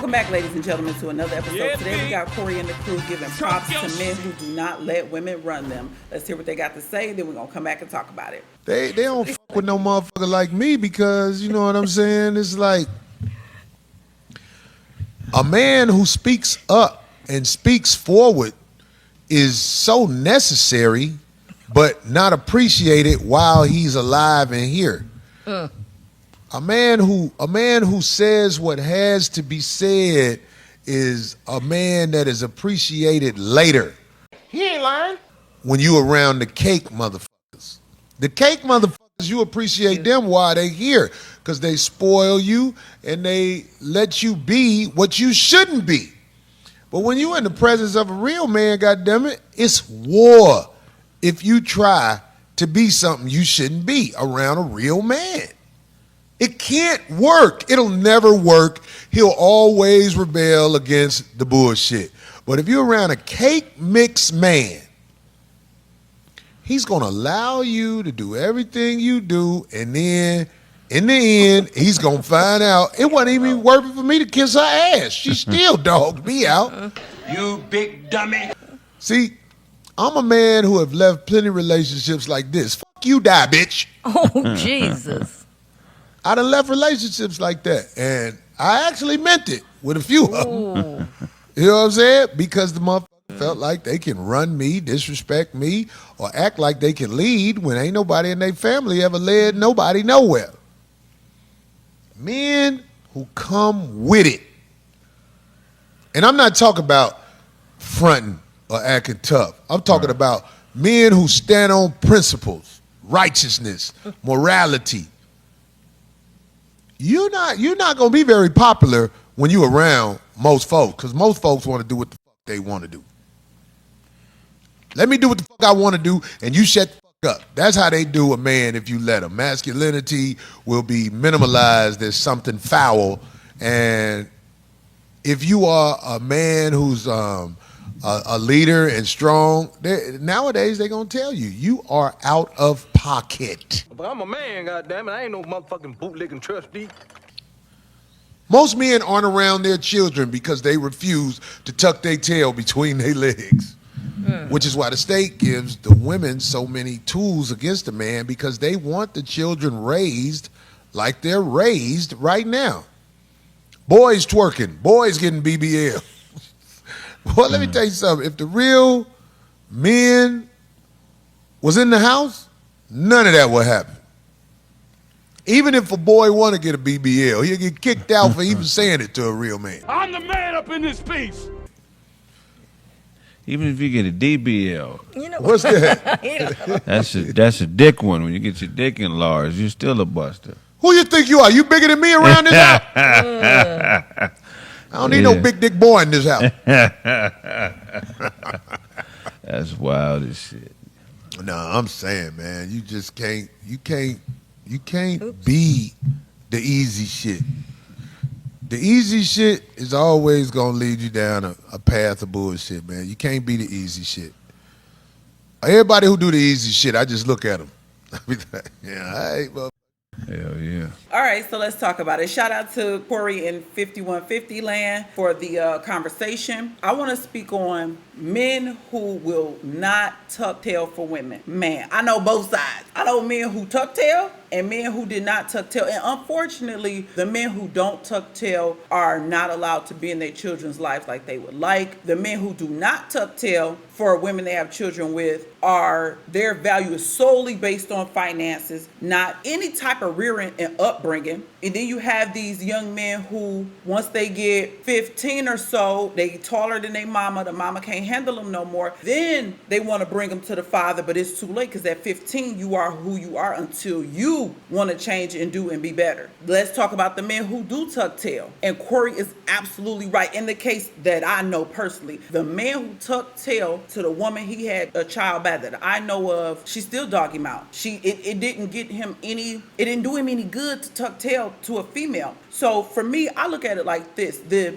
Welcome back, ladies and gentlemen, to another episode. Today we got Corey and the crew giving props to men who do not let women run them. Let's hear what they got to say, then we're going to come back and talk about it. They don't fuck with no motherfucker like me because, you know what I'm saying? It's like a man who speaks up and speaks forward is so necessary but not appreciated while he's alive and here. A man who says what has to be said is a man that is appreciated later. He ain't lying. When you around the cake motherfuckers. The cake motherfuckers, you appreciate them while they here because they spoil you and they let you be what you shouldn't be. But when you in the presence of a real man, goddammit, it's war if you try to be something you shouldn't be around a real man. It can't work. It'll never work. He'll always rebel against the bullshit. But if you're around a cake mix man, he's going to allow you to do everything you do, and then in the end, he's going to find out it wasn't even worth it for me to kiss her ass. She still dogged me out. You big dummy. See, I'm a man who have left plenty of relationships like this. Fuck you, die, bitch. Oh, Jesus. I done left relationships like that, and I actually meant it with a few of them. You know what I'm saying? Because the motherfucker felt like they can run me, disrespect me, or act like they can lead when ain't nobody in their family ever led nobody nowhere. Men who come with it. And I'm not talking about fronting or acting tough. I'm talking about men who stand on principles, righteousness, morality. You're not gonna be very popular when you around most folks, because most folks want to do what the fuck they want to do. Let me do what the fuck I want to do, and you shut the fuck up. That's how they do a man if you let them. Masculinity will be minimalized as something foul, and if you are a man who's a leader and strong, nowadays they're gonna tell you, you are out of pocket. But I'm a man, goddammit. I ain't no motherfucking bootlicking trustee. Most men aren't around their children because they refuse to tuck their tail between their legs. Which is why the state gives the women so many tools against the man, because they want the children raised like they're raised right now. Boys twerking, boys getting BBL. Well, let me tell you something. If the real men was in the house, none of that would happen. Even if a boy want to get a BBL, he'll get kicked out for even saying it to a real man. I'm the man up in this piece. Even if you get a DBL. You know, What's that? That's a dick one. When you get your dick enlarged, you're still a buster. Who you think you are? You bigger than me around this house? I don't need no big dick boy in this house. That's wild as shit. No, I'm saying, man, you just can't be the easy shit. The easy shit is always gonna lead you down a path of bullshit, man. You can't be the easy shit. Everybody who do the easy shit, I just look at them. I be like, yeah, all right, well. Hell yeah. All right, so let's talk about it. Shout out to Corey in 5150 land for the conversation. I want to speak on men who will not tuck tail for women. Man, I know both sides. I know men who tuck tail and men who did not tuck tail. And unfortunately, the men who don't tuck tail are not allowed to be in their children's lives like they would like. The men who do not tuck tail for women they have children with their value is solely based on finances, not any type of rearing and upbringing. And then you have these young men who, once they get 15 or so, they taller than their mama, the mama can't handle them no more. Then they want to bring them to the father, but it's too late, because at 15, you are who you are until you want to change and do and be better. Let's talk about the men who do tuck tail. And Corey is absolutely right. In the case that I know personally, the man who tucked tail to the woman he had a child by that I know of, she still dog him out. It didn't get him it didn't do him any good to tuck tail to a female. So for me, I look at it like this: the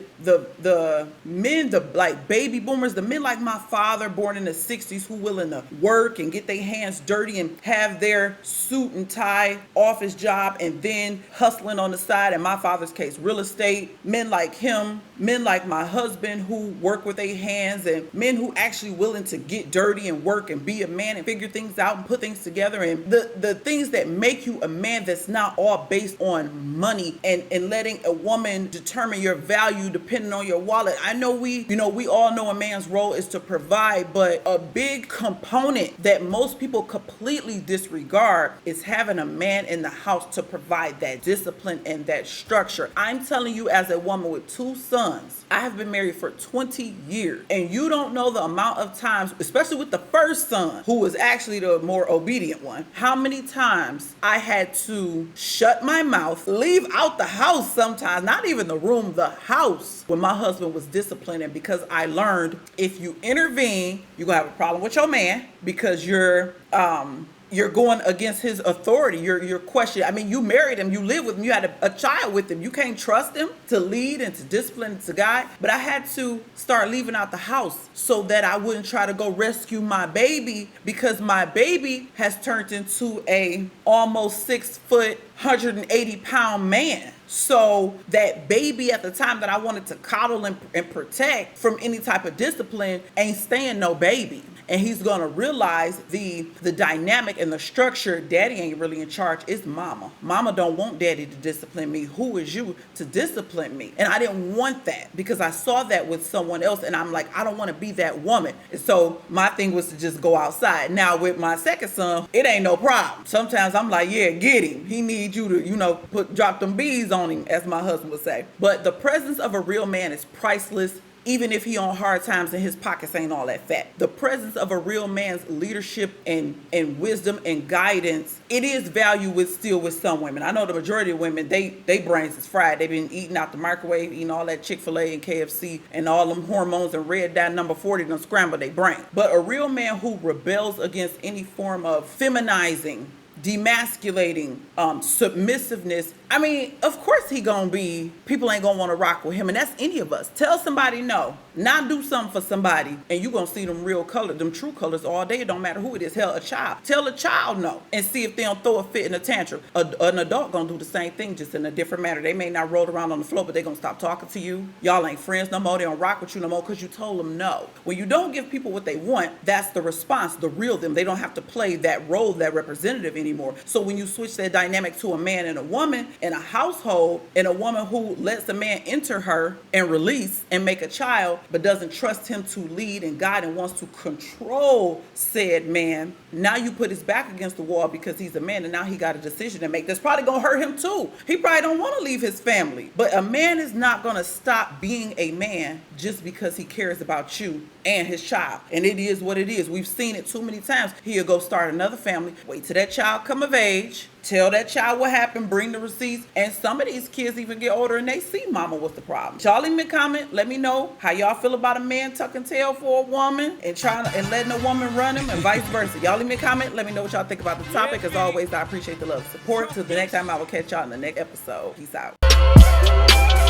men, the like baby boomers, the men Men like my father, born in the 60s, who willing to work and get their hands dirty and have their suit and tie office job and then hustling on the side. In my father's case, real estate. Men like him, men like my husband who work with their hands, and men who actually willing to get dirty and work and be a man and figure things out and put things together. And the things that make you a man, that's not all based on money and letting a woman determine your value depending on your wallet. I know we all know a man's role is to provide, but a big component that most people completely disregard is having a man in the house to provide that discipline and that structure. I'm telling you, as a woman with 2 sons, I have been married for 20 years, and you don't know the amount of times, especially with the first son, who was actually the more obedient one, how many times I had to shut my mouth, leave out the house sometimes, not even the room, the house, when my husband was disciplining, because I learned if you intervene, you're gonna have a problem with your man, because you're going against his authority. You're questioning. I mean, you married him, you live with him, you had a child with him. You can't trust him to lead and to discipline and to guide. But I had to start leaving out the house so that I wouldn't try to go rescue my baby, because my baby has turned into a almost 6 foot, 180 pound man. So that baby at the time that I wanted to coddle and protect from any type of discipline ain't staying no baby. And he's gonna realize the dynamic and the structure. Daddy ain't really in charge. It's mama. Mama don't want daddy to discipline me. Who is you to discipline me? And I didn't want that, because I saw that with someone else, and I'm like, I don't want to be that woman. And so my thing was to just go outside. Now with my second son, it ain't no problem. Sometimes I'm like, yeah, get him. He needs you to, drop them bees on him, as my husband would say. But the presence of a real man is priceless. Even if he on hard times and his pockets ain't all that fat. The presence of a real man's leadership and wisdom and guidance, it is value still with some women. I know the majority of women, they brains is fried. They've been eating out the microwave, eating all that Chick-fil-A and KFC and all them hormones and red dye number 40 done scramble their brain. But a real man who rebels against any form of feminizing, demasculating, submissiveness, I mean, of course people ain't gonna want to rock with him, and that's any of us. Tell somebody no, not do something for somebody, and you gonna see them real colors, them true colors all day. It don't matter who it is. Hell, a child. Tell a child no, and see if they don't throw a fit in a tantrum. An adult gonna do the same thing, just in a different manner. They may not roll around on the floor, but they gonna stop talking to you. Y'all ain't friends no more. They don't rock with you no more because you told them no. When you don't give people what they want, that's the response, the real them. They don't have to play that role, that representative anymore. So when you switch that dynamic to a man and a woman in a household, and a woman who lets a man enter her and release and make a child, but doesn't trust him to lead and guide and wants to control said man, now you put his back against the wall because he's a man, and now he got a decision to make that's probably gonna hurt him too. He probably don't want to leave his family, but a man is not gonna stop being a man just because he cares about you and his child. And it is what it is. We've seen it too many times. He'll go start another family, wait till that child come of age, tell that child what happened, bring the receipts, and some of these kids even get older and they see mama was the problem. Y'all leave me a comment, let me know how y'all feel about a man tucking tail for a woman and letting a woman run him, and vice versa. Y'all leave me a comment, let me know what y'all think about the topic. As always, I appreciate the love and support. Till the next time, I will catch y'all in the next episode. Peace out.